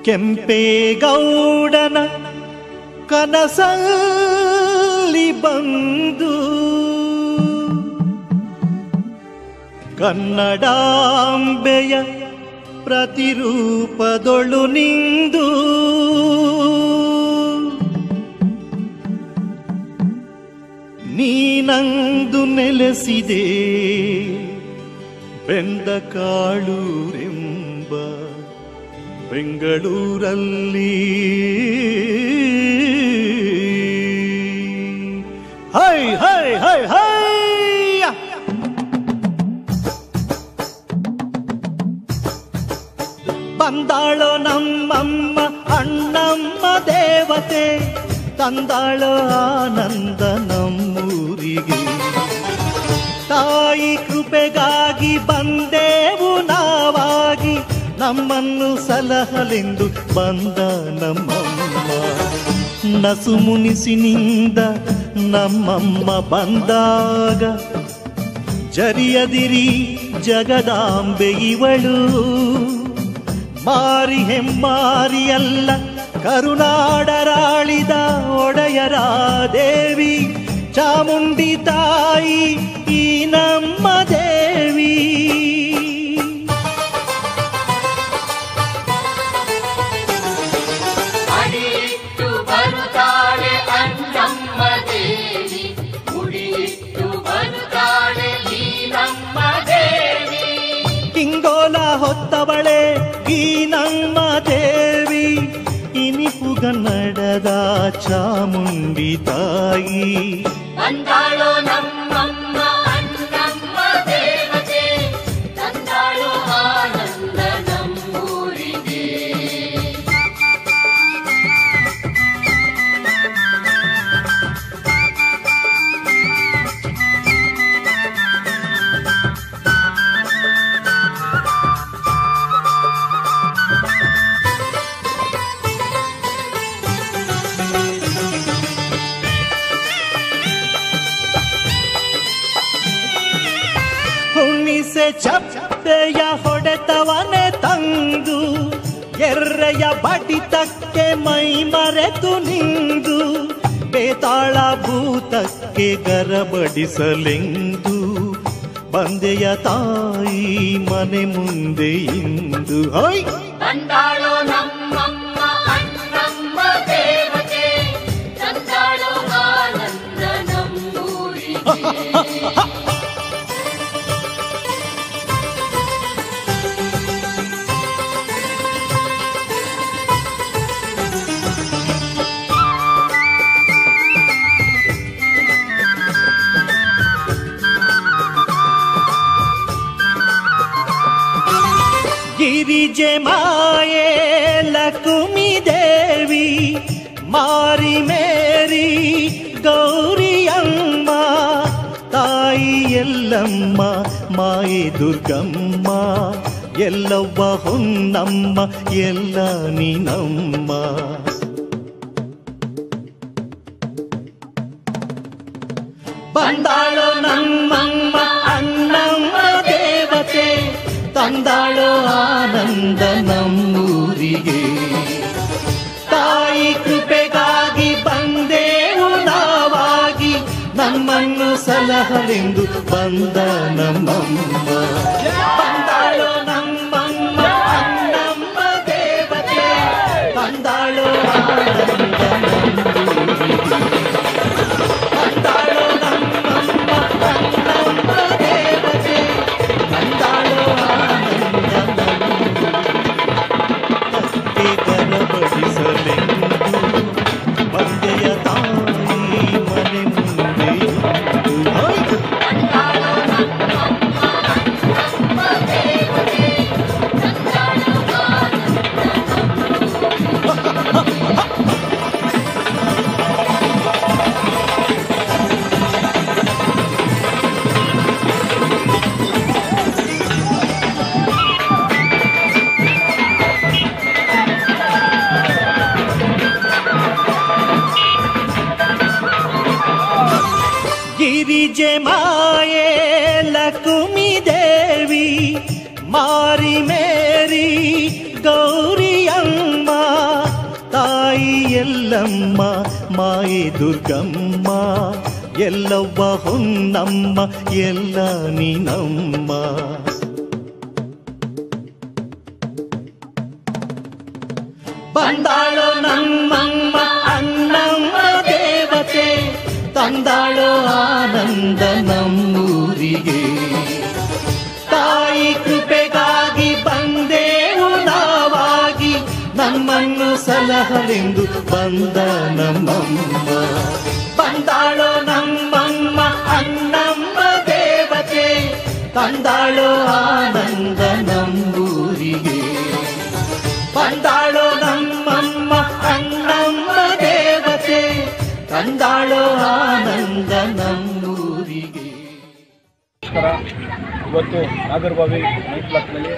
ಕೆಂಪೇಗೌಡನ ಕನಸಲ್ಲಿ ಬಂದು ಕನ್ನಡಾಂಬೆಯ ಪ್ರತಿರೂಪದೊಳು ನಿಂದು ನೀನಂದು ನೆಲೆಸಿದೆ ಬೆಂದ ಕಾಳೂರೆಂಬ ಬೆಂಗಳೂರಲ್ಲಿ. ಹೈ ಹೈ ಹೈ ಹೈ ಬಂದಾಳೋ ನಮ್ಮಮ್ಮ ಅಣ್ಣಮ್ಮ ದೇವತೆ, ತಂದಾಳೋ ಆನಂದ ನಮ್ಮೂರಿಗೆ. ತಾಯಿ ಕೃಪೆಗಾಗಿ ಬಂದೆವು ನಾವಾಗಿ, ನಮ್ಮನ್ನು ಸಲಹಲೆಂದು ಬಂದ ನಮ್ಮಮ್ಮ. ನಸು ಮುನಿಸಿನಿಂದ ನಮ್ಮಮ್ಮ ಬಂದಾಗ ಜರಿಯದಿರಿ ಜಗದಾಂಬೆ ಇವಳು. ಮಾರಿ ಹೆಮ್ಮಾರಿಯಲ್ಲ ಕರುನಾಡರಾಳಿದ ಒಡೆಯರ ದೇವಿ, ಚಾಮುಂಡಿ ತಾಯಿ ಈ ನಮ್ಮ ದೇವಿ. ಅಡಿಯಿಟ್ಟು ಬರುತ್ತಾಳೆ ಅನ್ನಮ್ಮ ದೇವಿ, ಮುಡಿಯಿಟ್ಟು ಬರುತ್ತಾಳೆ ಈ ನಮ್ಮ ದೇವಿ. ಕಿಂಗೋಲ ಹೊತ್ತವಳೆ ಈ ನಮ್ಮ ದೇವಿ, ಇನಿಪುಗನ್ನಡದ ಚಾಮುಂಡಿ ತಾಯಿ. ಬಂದಾಳೋ ನಮ್ಮಮ್ಮ ಅನ್ನಮ್ಮ ದೇವತೆ, ತಂದಾಳೋ ಆನಂದ ನಮ್ಮೂರಿಗೆ. ಹುಣ್ಣಿಸೆ ಚಪ್ಪೆಯ ಹೊಡೆತವನೆ ತಂದು, ಎರ್ರೆಯ ಬಡಿತಕ್ಕೆ ಮೈ ಮರೆತು ನಿಂದು, ಬೇತಾಳ ಭೂತಕ್ಕೆ ಗರಬಡಿಸಲೆಂದು ಬಂದೆಯ ತಾಯಿ ಮನೆ ಮುಂದೆ ಇಂದು. ಹೊಯ್ ಬಂದಾಳೋ ನಮ್ಮಮ್ಮ ಅನ್ನಮ್ಮ ದೇವತೆ, ತಂದಾಳೋ ಆನಂದ ನಮ್ಮೂರಿಗೆ. ಗಿರಿಜೆ ಮಾಯೆ ಲಕ್ಷ್ಮೀ ದೇವಿ, ಮಾರಿ ಮೇರಿ ಗೌರಿಯಮ್ಮ, ತಾಯಿ ಎಲ್ಲಮ್ಮ ಮಾಯೆ ದುರ್ಗಮ್ಮ, ಎಲ್ಲವ್ವ ಹೊನ್ನಮ್ಮ ಎಲ್ಲ ನೀನಮ್ಮ. ಬಂದಾಳೋ ನಮ್ಮಮ್ಮ ಅಣ್ಣಮ್ಮ ದೇವತೆ, ತಂದಾಳೋ ಆನಂದ ನಮ್ಮೂರಿಗೆ. ತಾಯಿ ಕೃಪೆಗಾಗಿ ಬಂದೆವು ನಾವಾಗಿ, ನಮ್ಮನ್ನು ಸಲಹಲೆಂದು ಬಂದ ನಮ್ಮಮ್ಮ. ಬಂದಾಳೋ ನಮ್ಮಮ್ಮ ಅಣ್ಣಮ್ಮ ದೇವತೆ, ತಂದಾಳೋ ಆನಂದ ನಮ್ಮೂರಿಗೆ. ತಂದಾಳೋ ನಮ್ಮಮ್ಮ ಅಣ್ಣಮ್ಮ ದೇವತೆ, ತಂದಾಳೋ ಆನಂದ ನಮ್ಮೂರಿಗೆ. ಗರಬಡಿಸಲೆಂದು ಬಂದೆಯ ತಾಯಿ ಮನೆ ಮುಂದೆ ಇಂದು. ಬಂದಾಳೋ ನಮ್ಮಮ್ಮ ಅನ್ನಮ್ಮ ದೇವತೆ, ತಂದಾಳೋ ಆನಂದ ಗಿರಿಜೆ ಮಾಯೆ ಲಕ್ಷ್ಮೀ ದೇವಿ, ಮಾರಿ ಮೇರಿ ಗೌರಿಯಮ್ಮ, ಮಾಯೆ ದುರ್ಗಮ್ಮ ಎಲ್ಲವ್ವ ಹೊನ್ನಮ್ಮ ಎಲ್ಲ ನೀನಮ್ಮ. ಬಂದಾಳೋ ನಮ್ಮಮ್ಮ ಅಣ್ಣಮ್ಮ ದೇವತೆ, ತಂದಾಳೋ ಆನಂದ ನಮ್ಮೂರಿಗೆ. ತಾಯಿ ಕೃಪೆಗಾಗಿ ಬಂದೇವು ನಾವಾಗಿ, ನಮ್ಮನ್ನು ಸಲಹಲೆಂದು ಬಂದ ನಮ್ಮಮ್ಮ. ಬಂದಾಳೋ ನಮ್ಮಮ್ಮ ಅಣ್ಣಮ್ಮ ದೇವತೆ, ತಂದಾಳೋ ಆನಂದ ನಮ್ಮೂರಿಗೆ. ಬಂದಾಳೋ ನಮ್ಮಮ್ಮ ಅಣ್ಣಮ್ಮ ದೇವತೆ, ತಂದಾಳೋ ಆನಂದ ನಮ್ಮೂರಿಗೆ. ಇವತ್ತು ನಾಗರಬಾವಿ ನೈಟ್ ಬ್ಲಾಕ್ನಲ್ಲಿ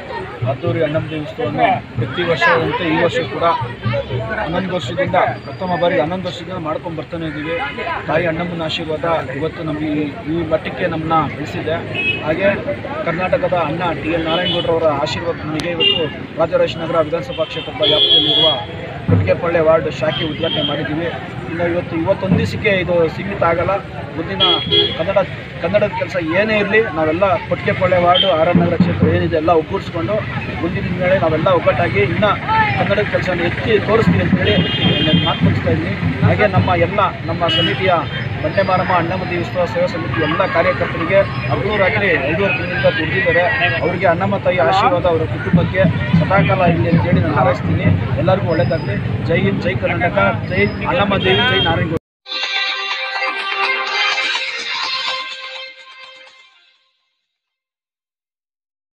ಅದ್ದೂರಿ ಅಣ್ಣಮ್ಮ ದೇವಿ ಉತ್ಸವವನ್ನು ಪ್ರತಿ ವರ್ಷದಂತೆ ಈ ವರ್ಷ ಕೂಡ 11 ವರ್ಷದಿಂದ ಪ್ರಥಮ ಬಾರಿ 11 ವರ್ಷದಿಂದ ಮಾಡ್ಕೊಂಡು ಬರ್ತಾನೆ ಇದ್ದೀವಿ. ತಾಯಿ ಅಣ್ಣಮ್ಮನ ಆಶೀರ್ವಾದ ಇವತ್ತು ನಮಗೆ ಈ ಮಟ್ಟಕ್ಕೆ ನಮ್ಮನ್ನ ಬೆಳೆಸಿದೆ. ಹಾಗೆ ಕರ್ನಾಟಕದ ಅಣ್ಣ TL ನಾರಾಯಣಗೌಡರವರ ಆಶೀರ್ವಾದದೊಂದಿಗೆ ಇವತ್ತು ರಾಜರಾಜೇಶ್ವರ ವಿಧಾನಸಭಾ ಕ್ಷೇತ್ರದ ವ್ಯಾಪ್ತಿಯಲ್ಲಿರುವ ಕೊಟ್ಟಿಗೆಪಾಳ್ಯ ವಾರ್ಡ್ ಶಾಖೆ ಉದ್ಘಾಟನೆ ಮಾಡಿದ್ದೀವಿ. ಇನ್ನು ಇವತ್ತೊಂದು ದಿವಸಕ್ಕೆ ಇದು ಸೀಮಿತ ಆಗಲ್ಲ. ಮುಂದಿನ ಕನ್ನಡದ ಕೆಲಸ ಏನೇ ಇರಲಿ ನಾವೆಲ್ಲ ಕೊಟ್ಟಿಗೆಪಾಳ್ಯ ವಾರ್ಡು RR ನಗರ ಕ್ಷೇತ್ರ ಏನಿದೆ ಎಲ್ಲ ಒಗ್ಗೂಡಿಸ್ಕೊಂಡು ಮುಂದಿನ ವೇಳೆ ನಾವೆಲ್ಲ ಒಗ್ಗಟ್ಟಾಗಿ ಇನ್ನೂ ಕನ್ನಡದ ಕೆಲಸವನ್ನು ಎತ್ತಿ ತೋರಿಸ್ತೀವಿ ಅಂತೇಳಿ ಮಾತುಕೊಳ್ತಾ ಇದ್ದೀನಿ. ಹಾಗೆ ನಮ್ಮ ಸಮಿತಿಯ ಬಂಡೆ ಮಾರಮ್ಮ ಅಣ್ಣಮ್ಮ ದೇವಿ ಉತ್ಸವ ಸೇವಾ ಸಮಿತಿ ಎಲ್ಲ ಕಾರ್ಯಕರ್ತರಿಗೆ ಹಗಲು ರಾತ್ರಿ 5 ತಿಂಗಳಿಂದ ದುಡಿದಿದ್ದಾರೆ. ಅವರಿಗೆ ಅಣ್ಣಮ್ಮ ತಾಯಿ ಆಶೀರ್ವಾದ ಅವರ ಕುಟುಂಬಕ್ಕೆ ಸದಾಕಾಲ ಇರಲಿ ಅಂತೇಳಿ ನಾನು ಹಾರೈಸ್ತೀನಿ. ಎಲ್ಲರಿಗೂ ಒಳ್ಳೆಯದಾಗಲಿ. ಜೈ ಹಿಂದ್, ಜೈ ಕರ್ನಾಟಕ, ಜೈ ಅಣ್ಣಮ್ಮ ದೇವಿ, ಜೈ ನಾರಾಯಣ.